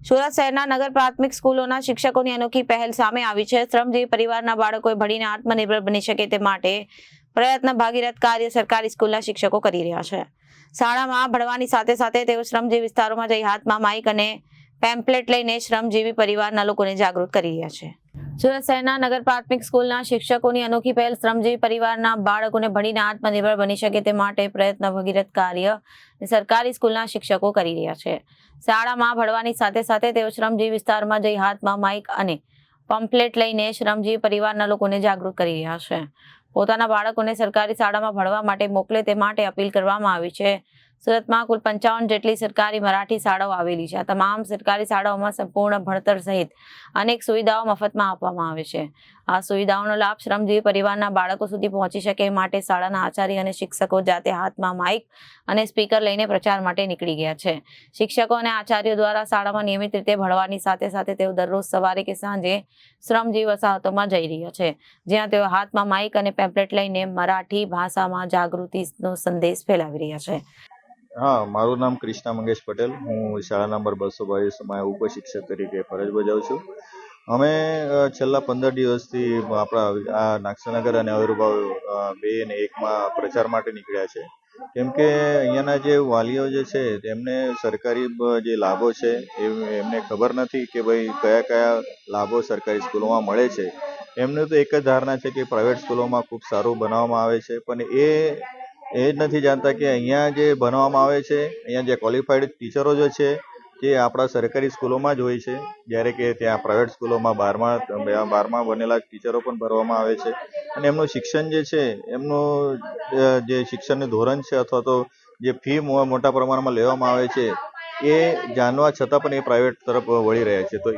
સુરત શહેરના નગર પ્રાથમિક સ્કૂલોના શિક્ષકોની અનોખી પહેલ સામે આવી છે। શ્રમજીવી પરિવારના બાળકોએ ભણીને આત્મનિર્ભર બની શકે તે માટે પ્રયત્ન ભાગીરથ કાર્ય સરકારી સ્કૂલના શિક્ષકો કરી રહ્યા છે। શાળામાં ભણવાની સાથે સાથે તેઓ શ્રમજીવી વિસ્તારોમાં જઈ હાથમાં માઇક અને પેમ્પલેટ લઈને શ્રમજીવી પરિવારના લોકોને જાગૃત કરી રહ્યા છે। સુરત શહેરના નગર પ્રાથમિક સ્કૂલના શિક્ષકોની અનોખી પહેલ શ્રમજીવી પરિવારના બાળકોને ભણીને આત્મનિર્ભર બની શકે તે માટે પ્રયત્ન ભગીરથ કાર્ય સરકારી સ્કૂલના શિક્ષકો કરી રહ્યા છે। શાળામાં ભણવાની સાથે સાથે તેઓ શ્રમજીવી વિસ્તારમાં જઈ હાથમાં માઇક અને પમ્પલેટ લઈને શ્રમજીવી પરિવારના લોકોને જાગૃત કરી રહ્યા છે। પોતાના બાળકોને સરકારી શાળામાં ભણવા માટે મોકલે તે માટે અપીલ કરવામાં આવી છે। સુરતમાં કુલ 55 જેટલી સરકારી મરાઠી શાળાઓ આવેલી છે। આ તમામ સરકારી શાળાઓમાં સંપૂર્ણ ભણતર સહિત અનેક સુવિધાઓ મફતમાં આપવામાં આવે છે। આ સુવિધાઓનો લાભ શ્રમજીવી પરિવારના બાળકો સુધી પહોંચી શકે એ માટે શાળાના આચાર્ય અને શિક્ષકો જાતે હાથમાં માઇક અને સ્પીકર લઈને પ્રચાર માટે નીકળી ગયા છે। શિક્ષકો અને આચાર્યો દ્વારા શાળામાં નિયમિત રીતે ભણવાની સાથે સાથે તેઓ દરરોજ સવારે કે સાંજે શ્રમજીવી વસાહતોમાં જઈ રહ્યા છે, જ્યાં તેઓ હાથમાં માઇક અને પેમ્પલેટ લઈને મરાઠી ભાષામાં જાગૃતિનો સંદેશ ફેલાવી રહ્યા છે। हाँ, મારું નામ કૃષ્ણા મંગેશ પટેલ। હું શાળા નંબર 222 માં ઉપશિક્ષક તરીકે ફરજ બજાવું છું। અમે છેલ્લા 15 દિવસથી આપણા આ નાગસનગર અને આવિર્ભાવ 2 અને 1 માં પ્રચાર માટે નીકળ્યા છે। કેમ કે અહીંયાના જે વાલીઓ જે છે તેમને સરકારી જે લાભો છે એમને ખબર નથી કે ભાઈ કયા કયા લાભો સરકારી સ્કૂલોમાં મળે છે। એમને તો એક જ ધારણા છે કે પ્રાઇવેટ સ્કૂલોમાં ખૂબ સારું બનાવવામાં આવે છે, પણ એ જ નથી જાણતા કે અહીંયા જે ભણવામાં આવે છે, અહીંયા જે ક્વોલિફાઈડ ટીચરો જે છે જે આપણા સરકારી સ્કૂલોમાં જ હોય છે, જ્યારે કે ત્યાં પ્રાઇવેટ સ્કૂલોમાં 12મા ભણેલા ટીચરો પણ ભરવામાં આવે છે। અને એમનું શિક્ષણ જે છે, એમનું જે શિક્ષણનું ધોરણ છે અથવા તો જે ફી મોટા પ્રમાણમાં લેવામાં આવે છે એ જાણવા છતાં પણ એ પ્રાઇવેટ તરફ વળી રહ્યા છે। તો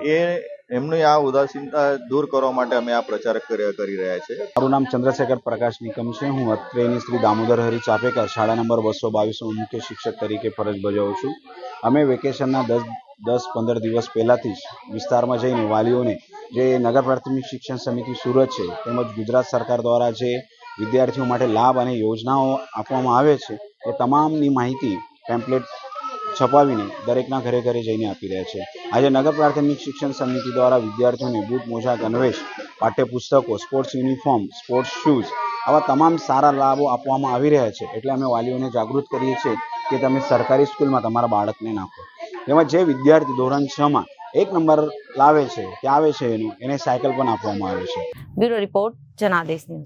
એમની આ ઉદાસીનતા દૂર કરવા માટે અમે આ પ્રચાર કરી રહ્યા છીએ। મારું નામ ચંદ્રશેખર પ્રકાશ નિકમ છે। હું અત્રેની શ્રી દામોદર હરી ચાપેકર શાળા નંબર 222 મુખ્ય શિક્ષક તરીકે ફરજ બજાવું છું। અમે વેકેશનના 10-15 દિવસ પહેલાંથી જ વિસ્તારમાં જઈને વાલીઓને જે નગર પ્રાથમિક શિક્ષણ સમિતિ સુરત છે તેમજ ગુજરાત સરકાર દ્વારા જે વિદ્યાર્થીઓ માટે લાભ અને યોજનાઓ આપવામાં આવે છે એ તમામની માહિતી પેમ્પલેટ છપાવીને દરેકના ઘરે ઘરે જઈને આપી રહ્યા છે। આજે નગર પ્રાથમિક શિક્ષણ સમિતિ દ્વારા વિદ્યાર્થીઓને બૂટ, મોજા, ગણવેશ, પાઠ્યપુસ્તકો, સ્પોર્ટ્સ યુનિફોર્મ, સ્પોર્ટ્સ શૂઝ આવા તમામ સારા લાભો આપવામાં આવી રહ્યા છે। એટલે અમે વાલીઓને જાગૃત કરીએ છીએ કે તમે સરકારી સ્કૂલમાં તમારા બાળકને નાખો। તેમજ જે વિદ્યાર્થી ધોરણ 6માં 1 નંબર લાવે છે કે આવે છે એને સાયકલ પણ આપવામાં આવે છે। Bureau report, Janadesh news.